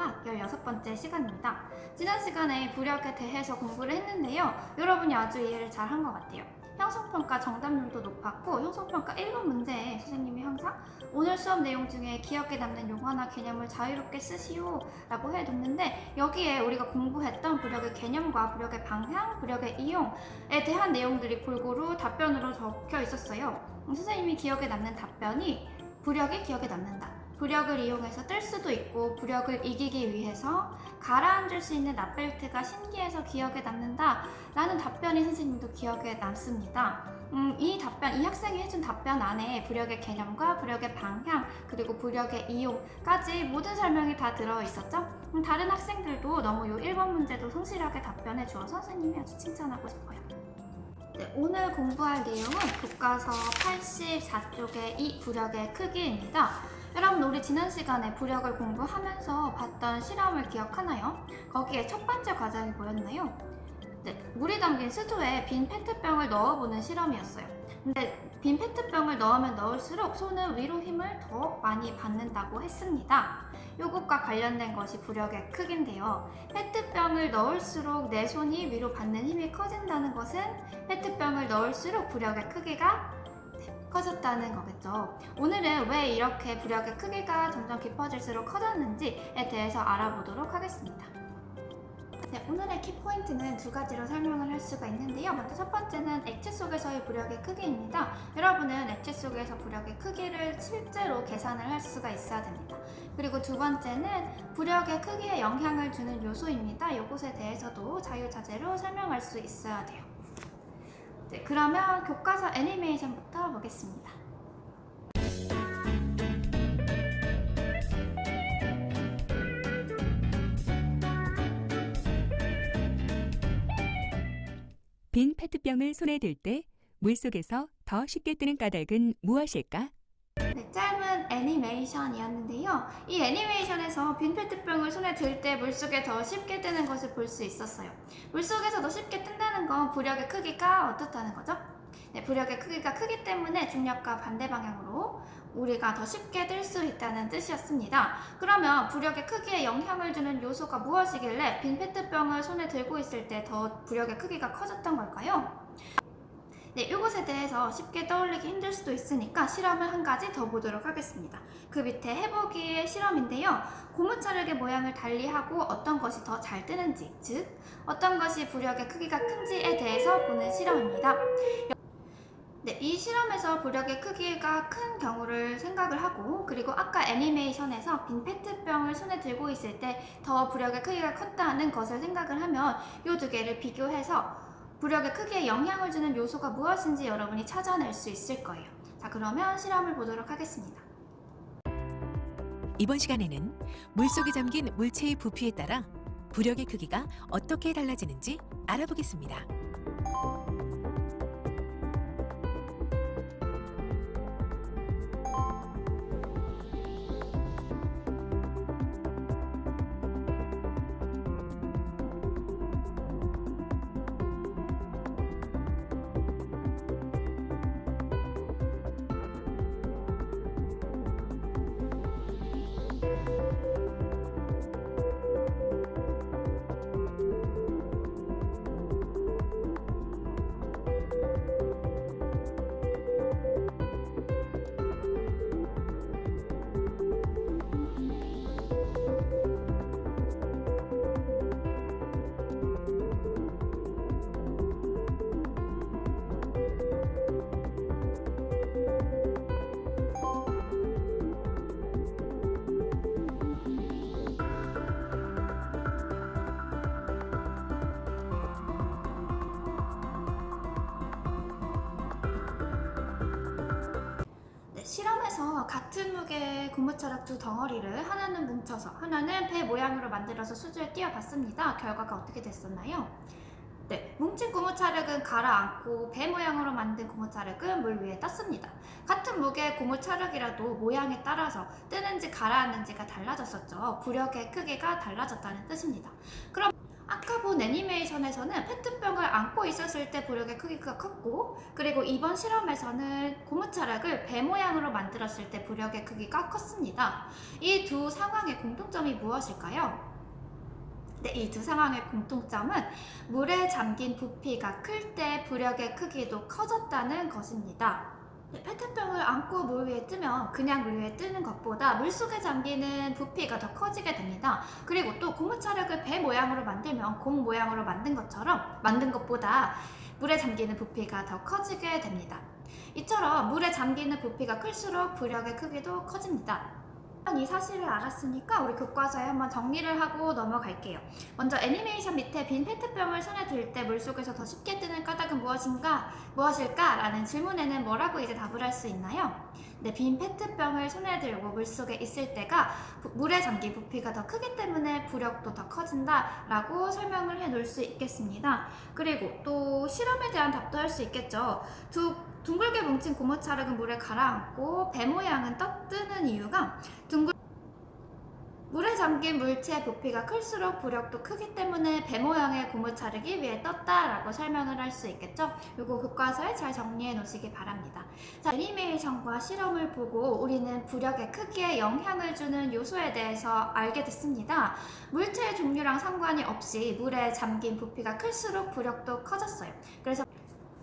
수학 16번째 시간입니다. 지난 시간에 부력에 대해서 공부를 했는데요. 여러분이 아주 이해를 잘 한 것 같아요. 형성평가 정답률도 높았고 형성평가 1번 문제에 선생님이 항상 오늘 수업 내용 중에 기억에 남는 용어나 개념을 자유롭게 쓰시오 라고 해뒀는데, 여기에 우리가 공부했던 부력의 개념과 부력의 방향, 부력의 이용에 대한 내용들이 골고루 답변으로 적혀 있었어요. 선생님이 기억에 남는 답변이 부력이 기억에 남는다, 부력을 이용해서 뜰 수도 있고 부력을 이기기 위해서 가라앉을 수 있는 납벨트가 신기해서 기억에 남는다 라는 답변이 선생님도 기억에 남습니다. 이 학생이 해준 답변 안에 부력의 개념과 부력의 방향, 그리고 부력의 이용까지 모든 설명이 다 들어있었죠. 다른 학생들도 너무 이 1번 문제도 성실하게 답변해 주어서 선생님이 아주 칭찬하고 싶어요. 네, 오늘 공부할 내용은 교과서 84쪽의 이 부력의 크기입니다. 여러분, 우리 지난 시간에 부력을 공부하면서 봤던 실험을 기억하나요? 거기에 첫 번째 과정이 뭐였나요? 네, 물이 담긴 수조에 빈 페트병을 넣어보는 실험이었어요. 근데 빈 페트병을 넣으면 넣을수록 손은 위로 힘을 더 많이 받는다고 했습니다. 이것과 관련된 것이 부력의 크기인데요. 페트병을 넣을수록 내 손이 위로 받는 힘이 커진다는 것은 페트병을 넣을수록 부력의 크기가 커졌다는 거겠죠. 오늘은 왜 이렇게 부력의 크기가 점점 깊어질수록 커졌는지에 대해서 알아보도록 하겠습니다. 네, 오늘의 키포인트는 두 가지로 설명을 할 수가 있는데요. 먼저 첫 번째는 액체 속에서의 부력의 크기입니다. 여러분은 액체 속에서 부력의 크기를 실제로 계산을 할 수가 있어야 됩니다. 그리고 두 번째는 부력의 크기에 영향을 주는 요소입니다. 이것에 대해서도 자유자재로 설명할 수 있어야 돼요. 네, 그러면 교과서 애니메이션부터 보겠습니다. 빈 페트병을 손에 들 때 물속에서 더 쉽게 뜨는 까닭은 무엇일까? 네, 짧은 애니메이션이었는데요. 이 애니메이션에서 빈 페트병을 손에 들 때 물속에 더 쉽게 뜨는 것을 볼 수 있었어요. 물속에서 더 쉽게 뜬다는 건 부력의 크기가 어떻다는 거죠? 네, 부력의 크기가 크기 때문에 중력과 반대 방향으로 우리가 더 쉽게 뜰 수 있다는 뜻이었습니다. 그러면 부력의 크기에 영향을 주는 요소가 무엇이길래 빈 페트병을 손에 들고 있을 때 더 부력의 크기가 커졌던 걸까요? 네, 이것에 대해서 쉽게 떠올리기 힘들 수도 있으니까 실험을 한 가지 더 보도록 하겠습니다. 그 밑에 해보기의 실험인데요. 고무차력의 모양을 달리하고 어떤 것이 더 잘 뜨는지, 즉 어떤 것이 부력의 크기가 큰지에 대해서 보는 실험입니다. 네, 이 실험에서 부력의 크기가 큰 경우를 생각을 하고, 그리고 아까 애니메이션에서 빈 페트병을 손에 들고 있을 때 더 부력의 크기가 컸다는 것을 생각을 하면 이 두 개를 비교해서 부력의 크기에 영향을 주는 요소가 무엇인지 여러분이 찾아낼 수 있을 거예요. 자, 그러면 실험을 보도록 하겠습니다. 이번 시간에는 물속에 잠긴 물체의 부피에 따라 부력의 크기가 어떻게 달라지는지 알아보겠습니다. 실험에서 같은 무게의 고무차력 두 덩어리를 하나는 뭉쳐서 하나는 배 모양으로 만들어서 수조에 띄워봤습니다. 결과가 어떻게 됐었나요? 네, 뭉친 고무차력은 가라앉고 배 모양으로 만든 고무차력은 물 위에 떴습니다. 같은 무게의 고무차력이라도 모양에 따라서 뜨는지 가라앉는지가 달라졌었죠. 부력의 크기가 달라졌다는 뜻입니다. 그럼 아까 본 애니메이션에서는 페트병을 안고 있었을 때 부력의 크기가 컸고, 그리고 이번 실험에서는 고무차력을 배 모양으로 만들었을 때 부력의 크기가 컸습니다. 이 두 상황의 공통점이 무엇일까요? 네, 이 두 상황의 공통점은 물에 잠긴 부피가 클 때 부력의 크기도 커졌다는 것입니다. 네, 페트병을 안고 물 위에 뜨면 그냥 물 위에 뜨는 것보다 물속에 잠기는 부피가 더 커지게 됩니다. 그리고 또 고무차력을 배 모양으로 만들면 공 모양으로 만든 것보다 물에 잠기는 부피가 더 커지게 됩니다. 이처럼 물에 잠기는 부피가 클수록 부력의 크기도 커집니다. 이 사실을 알았으니까 우리 교과서에 한번 정리를 하고 넘어갈게요. 먼저 애니메이션 밑에 빈 페트병을 손에 들 때 물속에서 더 쉽게 뜨는 까닭은 무엇일까? 라는 질문에는 뭐라고 이제 답을 할 수 있나요? 네, 빈 페트병을 손에 들고 물속에 있을 때가 물에 잠긴 부피가 더 크기 때문에 부력도 더 커진다 라고 설명을 해 놓을 수 있겠습니다. 그리고 또 실험에 대한 답도 할 수 있겠죠. 둥글게 뭉친 고무차력은 물에 가라앉고 배 모양은 떠뜨는 이유가 물에 잠긴 물체의 부피가 클수록 부력도 크기 때문에 배 모양의 고무차력이 위에 떴다라고 설명을 할 수 있겠죠. 이거 교과서에 잘 정리해 놓으시기 바랍니다. 자, 애니메이션과 실험을 보고 우리는 부력의 크기에 영향을 주는 요소에 대해서 알게 됐습니다. 물체의 종류랑 상관이 없이 물에 잠긴 부피가 클수록 부력도 커졌어요. 그래서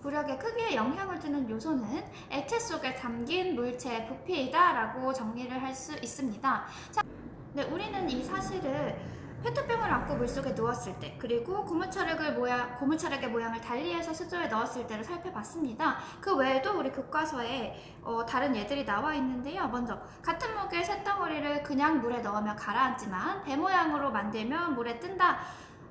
부력의 크기에 영향을 주는 요소는 액체 속에 잠긴 물체의 부피이다 라고 정리를 할 수 있습니다. 자, 네, 우리는 이 사실을 페트병을 안고 물속에 누웠을 때, 그리고 고무차력의 모양을 달리해서 수조에 넣었을 때를 살펴봤습니다. 그 외에도 우리 교과서에 다른 예들이 나와 있는데요. 먼저 같은 무게의 쇳덩어리를 그냥 물에 넣으면 가라앉지만 배 모양으로 만들면 물에 뜬다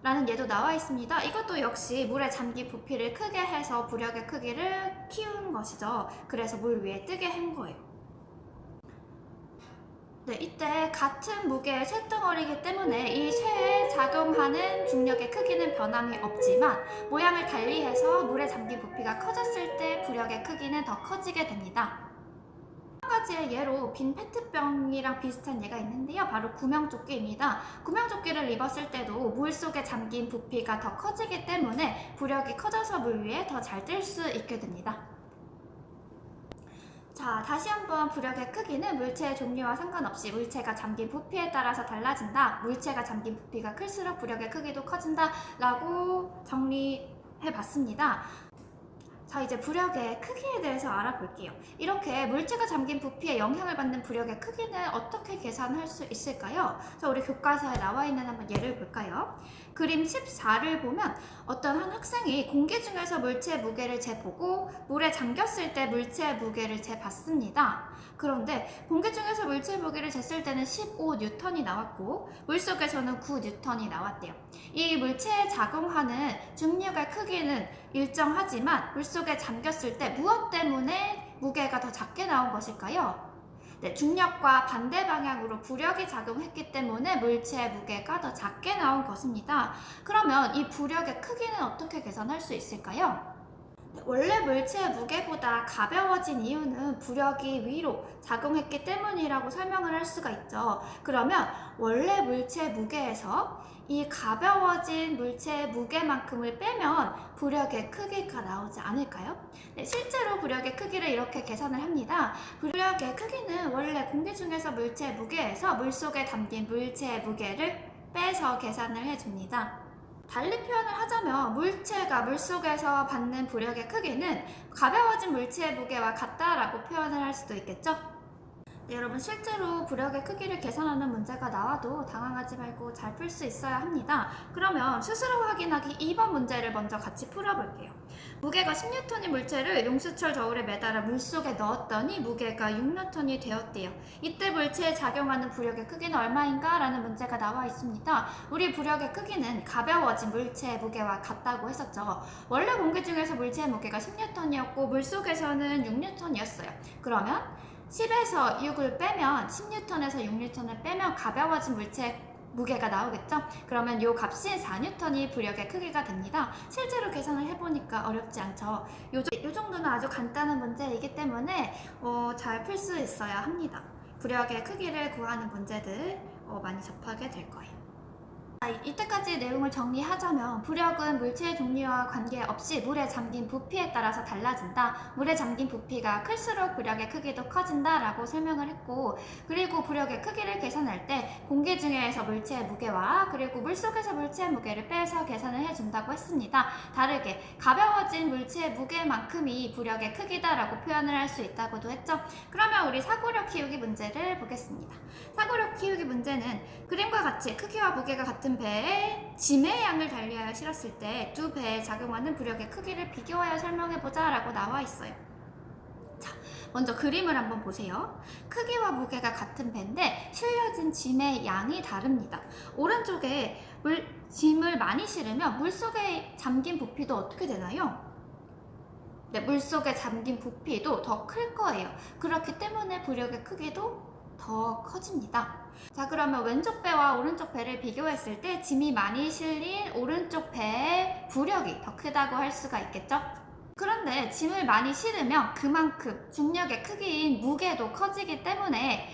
라는 예도 나와 있습니다. 이것도 역시 물에 잠긴 부피를 크게 해서 부력의 크기를 키운 것이죠. 그래서 물 위에 뜨게 한 거예요. 네, 이때 같은 무게의 쇳덩어리이기 때문에 이 쇠에 작용하는 중력의 크기는 변함이 없지만 모양을 달리해서 물에 잠긴 부피가 커졌을 때 부력의 크기는 더 커지게 됩니다. 한 가지의 예로 빈 페트병이랑 비슷한 예가 있는데요. 바로 구명조끼입니다. 구명조끼를 입었을 때도 물속에 잠긴 부피가 더 커지기 때문에 부력이 커져서 물 위에 더 잘 뜰 수 있게 됩니다. 자, 다시 한번 부력의 크기는 물체의 종류와 상관없이 물체가 잠긴 부피에 따라서 달라진다. 물체가 잠긴 부피가 클수록 부력의 크기도 커진다 라고 정리해 봤습니다. 자, 이제 부력의 크기에 대해서 알아볼게요. 이렇게 물체가 잠긴 부피에 영향을 받는 부력의 크기는 어떻게 계산할 수 있을까요? 자, 우리 교과서에 나와 있는 한번 예를 볼까요? 그림 14를 보면 어떤 한 학생이 공기 중에서 물체의 무게를 재보고 물에 잠겼을 때 물체의 무게를 재봤습니다. 그런데 공기 중에서 물체의 무게를 쟀을 때는 15N이 나왔고 물속에서는 9N이 나왔대요. 이 물체에 작용하는 중력의 크기는 일정하지만 물속에 잠겼을 때 무엇 때문에 무게가 더 작게 나온 것일까요? 네, 중력과 반대 방향으로 부력이 작용했기 때문에 물체의 무게가 더 작게 나온 것입니다. 그러면 이 부력의 크기는 어떻게 계산할 수 있을까요? 원래 물체의 무게보다 가벼워진 이유는 부력이 위로 작용했기 때문이라고 설명을 할 수가 있죠. 그러면 원래 물체의 무게에서 이 가벼워진 물체의 무게만큼을 빼면 부력의 크기가 나오지 않을까요? 네, 실제로 부력의 크기를 이렇게 계산을 합니다. 부력의 크기는 원래 공기 중에서 물체의 무게에서 물속에 담긴 물체의 무게를 빼서 계산을 해줍니다. 달리 표현을 하자면 물체가 물속에서 받는 부력의 크기는 가벼워진 물체의 무게와 같다라고 표현을 할 수도 있겠죠? 네, 여러분 실제로 부력의 크기를 계산하는 문제가 나와도 당황하지 말고 잘 풀 수 있어야 합니다. 그러면 스스로 확인하기 2번 문제를 먼저 같이 풀어볼게요. 무게가 10N인 물체를 용수철 저울에 매달아 물속에 넣었더니 무게가 6N이 되었대요. 이때 물체에 작용하는 부력의 크기는 얼마인가? 라는 문제가 나와 있습니다. 우리 부력의 크기는 가벼워진 물체의 무게와 같다고 했었죠. 원래 공기 중에서 물체의 무게가 10N이었고 물속에서는 6N이었어요. 그러면 10에서 6을 빼면 10N에서 6N을 빼면 가벼워진 물체의 무게가 나오겠죠? 그러면 이 값인 4N이 부력의 크기가 됩니다. 실제로 계산을 해보니까 어렵지 않죠? 이 정도는 아주 간단한 문제이기 때문에 잘 풀 수 있어야 합니다. 부력의 크기를 구하는 문제들 많이 접하게 될 거예요. 이때까지 내용을 정리하자면 부력은 물체의 종류와 관계없이 물에 잠긴 부피에 따라서 달라진다. 물에 잠긴 부피가 클수록 부력의 크기도 커진다 라고 설명을 했고, 그리고 부력의 크기를 계산할 때 공기 중에서 물체의 무게와 그리고 물속에서 물체의 무게를 빼서 계산을 해준다고 했습니다. 다르게 가벼워진 물체의 무게만큼이 부력의 크기다 라고 표현을 할 수 있다고도 했죠. 그러면 우리 사고력 키우기 문제를 보겠습니다. 사고력 키우기 문제는 그림과 같이 크기와 무게가 같은 배에 짐의 양을 달리하여 실었을 때 두 배에 작용하는 부력의 크기를 비교하여 설명해보자 라고 나와 있어요. 자, 먼저 그림을 한번 보세요. 크기와 무게가 같은 배인데 실려진 짐의 양이 다릅니다. 오른쪽에 짐을 많이 실으면 물속에 잠긴 부피도 어떻게 되나요? 네, 물속에 잠긴 부피도 더 클 거예요. 그렇기 때문에 부력의 크기도 더 커집니다. 자, 그러면 왼쪽 배와 오른쪽 배를 비교했을 때 짐이 많이 실린 오른쪽 배의 부력이 더 크다고 할 수가 있겠죠? 그런데 짐을 많이 실으면 그만큼 중력의 크기인 무게도 커지기 때문에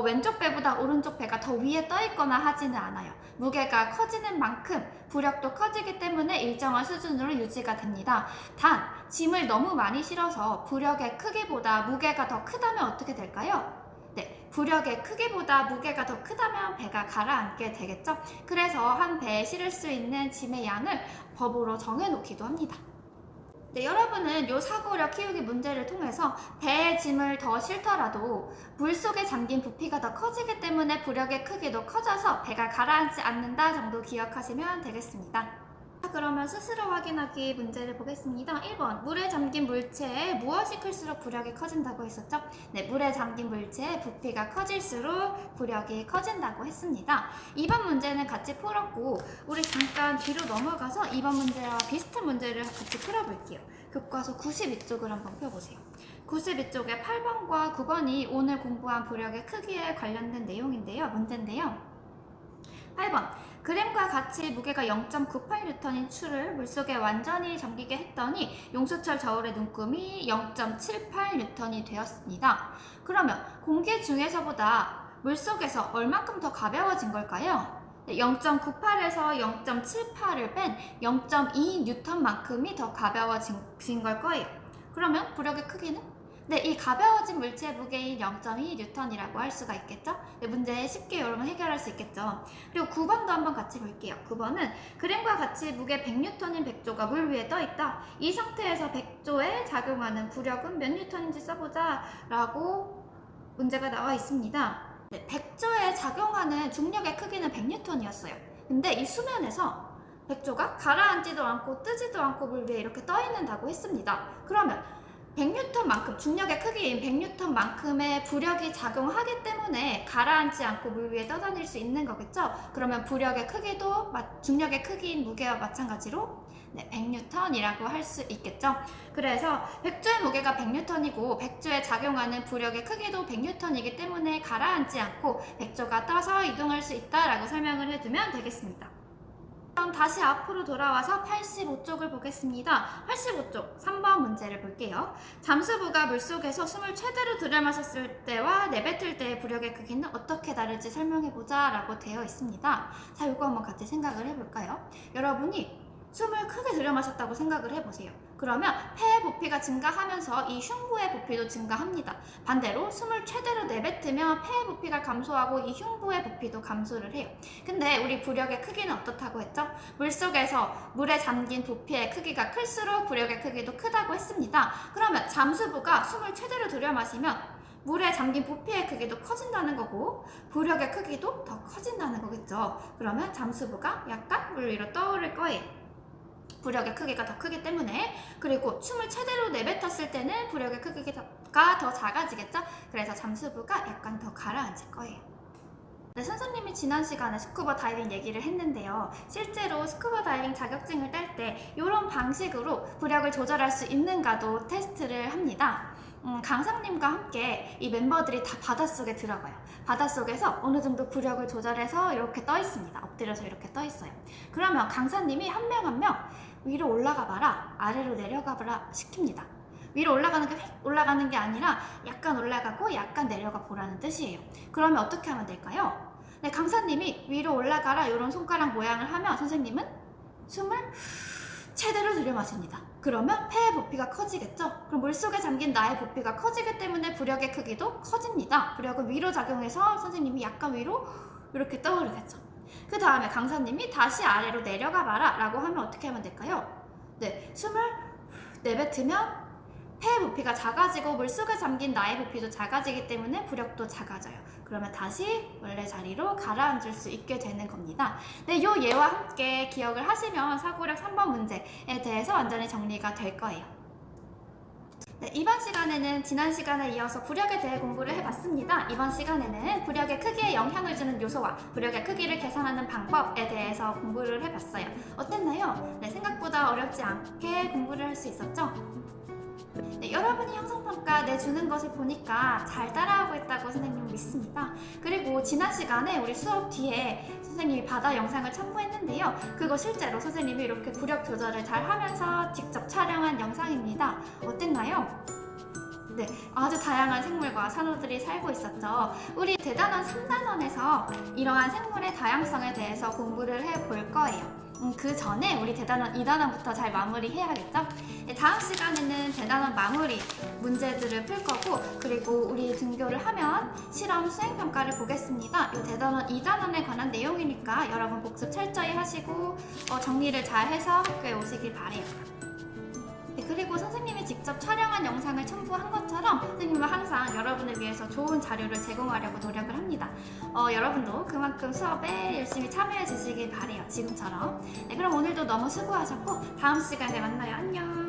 왼쪽 배보다 오른쪽 배가 더 위에 떠 있거나 하지는 않아요. 무게가 커지는 만큼 부력도 커지기 때문에 일정한 수준으로 유지가 됩니다. 단, 짐을 너무 많이 실어서 부력의 크기보다 무게가 더 크다면 어떻게 될까요? 네, 부력의 크기보다 무게가 더 크다면 배가 가라앉게 되겠죠? 그래서 한 배에 실을 수 있는 짐의 양을 법으로 정해놓기도 합니다. 네, 여러분은 이 사고력 키우기 문제를 통해서 배에 짐을 더 실더라도 물속에 잠긴 부피가 더 커지기 때문에 부력의 크기도 커져서 배가 가라앉지 않는다 정도 기억하시면 되겠습니다. 그러면 스스로 확인하기 문제를 보겠습니다. 1번, 물에 잠긴 물체에 무엇이 클수록 부력이 커진다고 했었죠? 네, 물에 잠긴 물체의 부피가 커질수록 부력이 커진다고 했습니다. 2번 문제는 같이 풀었고 우리 잠깐 뒤로 넘어가서 2번 문제와 비슷한 문제를 같이 풀어볼게요. 교과서 92쪽을 한번 펴보세요. 92쪽에 8번과 9번이 오늘 공부한 부력의 크기에 관련된 내용인데요. 문제인데요. 8번, 그림과 같이 무게가 0.98N인 추를 물속에 완전히 잠기게 했더니 용수철 저울의 눈금이 0.78N이 되었습니다. 그러면 공기 중에서보다 물속에서 얼만큼 더 가벼워진 걸까요? 0.98에서 0.78을 뺀 0.2N만큼이 더 가벼워진 걸 거예요. 그러면 부력의 크기는? 네, 이 가벼워진 물체의 무게인 0.2N이라고 할 수가 있겠죠? 네, 문제 쉽게 여러분 해결할 수 있겠죠? 그리고 9번도 한번 같이 볼게요. 9번은 그림과 같이 무게 100N인 백조가 물 위에 떠 있다. 이 상태에서 백조에 작용하는 부력은 몇 N인지 써보자 라고 문제가 나와 있습니다. 네, 백조에 작용하는 중력의 크기는 100N이었어요. 근데 이 수면에서 백조가 가라앉지도 않고 뜨지도 않고 물 위에 이렇게 떠 있는다고 했습니다. 그러면 100N만큼, 중력의 크기인 100N만큼의 부력이 작용하기 때문에 가라앉지 않고 물 위에 떠다닐 수 있는 거겠죠? 그러면 부력의 크기도 중력의 크기인 무게와 마찬가지로 100N이라고 할 수 있겠죠? 그래서 백조의 무게가 100N이고 백조에 작용하는 부력의 크기도 100N이기 때문에 가라앉지 않고 백조가 떠서 이동할 수 있다라고 설명을 해두면 되겠습니다. 그럼 다시 앞으로 돌아와서 85쪽을 보겠습니다. 85쪽 3번 문제를 볼게요. 잠수부가 물속에서 숨을 최대로 들여마셨을 때와 내뱉을 때의 부력의 크기는 어떻게 다를지 설명해보자 라고 되어 있습니다. 자, 이거 한번 같이 생각을 해볼까요? 여러분이 숨을 크게 들여마셨다고 생각을 해보세요. 그러면 폐의 부피가 증가하면서 이 흉부의 부피도 증가합니다. 반대로 숨을 최대로 내뱉으면 폐의 부피가 감소하고 이 흉부의 부피도 감소를 해요. 근데 우리 부력의 크기는 어떻다고 했죠? 물속에서 물에 잠긴 부피의 크기가 클수록 부력의 크기도 크다고 했습니다. 그러면 잠수부가 숨을 최대로 들여마시면 물에 잠긴 부피의 크기도 커진다는 거고 부력의 크기도 더 커진다는 거겠죠. 그러면 잠수부가 약간 물 위로 떠오를 거예요. 부력의 크기가 더 크기 때문에. 그리고 춤을 최대로 내뱉었을 때는 부력의 크기가 더 작아지겠죠? 그래서 잠수부가 약간 더 가라앉을 거예요. 네, 선생님이 지난 시간에 스쿠버 다이빙 얘기를 했는데요. 실제로 스쿠버 다이빙 자격증을 딸 때 이런 방식으로 부력을 조절할 수 있는가도 테스트를 합니다. 강사님과 함께 이 멤버들이 다 바닷속에 들어가요. 바닷속에서 어느 정도 부력을 조절해서 이렇게 떠 있습니다. 엎드려서 이렇게 떠 있어요. 그러면 강사님이 한 명 한 명 위로 올라가 봐라, 아래로 내려가 봐라 시킵니다. 위로 올라가는 게 아니라 약간 올라가고 약간 내려가 보라는 뜻이에요. 그러면 어떻게 하면 될까요? 네, 강사님이 위로 올라가라 이런 손가락 모양을 하면 선생님은 숨을 최대로 들여 마십니다. 그러면 폐의 부피가 커지겠죠? 그럼 물속에 잠긴 나의 부피가 커지기 때문에 부력의 크기도 커집니다. 부력은 위로 작용해서 선생님이 약간 위로 이렇게 떠오르겠죠. 그 다음에 강사님이 다시 아래로 내려가 봐라 라고 하면 어떻게 하면 될까요? 네, 숨을 내뱉으면 폐의 부피가 작아지고 물속에 잠긴 나의 부피도 작아지기 때문에 부력도 작아져요. 그러면 다시 원래 자리로 가라앉을 수 있게 되는 겁니다. 네, 요 예와 함께 기억을 하시면 사고력 3번 문제에 대해서 완전히 정리가 될 거예요. 네, 이번 시간에는 지난 시간에 이어서 부력에 대해 공부를 해봤습니다. 이번 시간에는 부력의 크기에 영향을 주는 요소와 부력의 크기를 계산하는 방법에 대해서 공부를 해봤어요. 어땠나요? 네, 생각보다 어렵지 않게 공부를 할 수 있었죠? 네, 여러분이 형성평가 내주는 것을 보니까 잘 따라하고 있다고 선생님 믿습니다. 그리고 지난 시간에 우리 수업 뒤에 선생님이 바다 영상을 첨부했는데요. 그거 실제로 선생님이 이렇게 부력 조절을 잘 하면서 직접 촬영한 영상입니다. 어땠나요? 네, 아주 다양한 생물과 산호들이 살고 있었죠. 우리 대단원 3단원에서 이러한 생물의 다양성에 대해서 공부를 해볼 거예요. 그 전에 우리 대단원 2단원부터 잘 마무리해야겠죠? 네, 다음 시간에는 대단원 마무리 문제들을 풀 거고, 그리고 우리 등교를 하면 실험 수행평가를 보겠습니다. 이 대단원 2단원에 관한 내용이니까 여러분 복습 철저히 하시고 정리를 잘 해서 학교에 오시길 바래요. 네, 그리고 선생님이 직접 촬영한 영상을 첨부한 것처럼 선생님은 항상 여러분을 위해서 좋은 자료를 제공하려고 노력을 합니다. 여러분도 그만큼 수업에 열심히 참여해 주시길 바래요. 지금처럼. 네, 그럼 오늘도 너무 수고하셨고 다음 시간에 만나요. 안녕.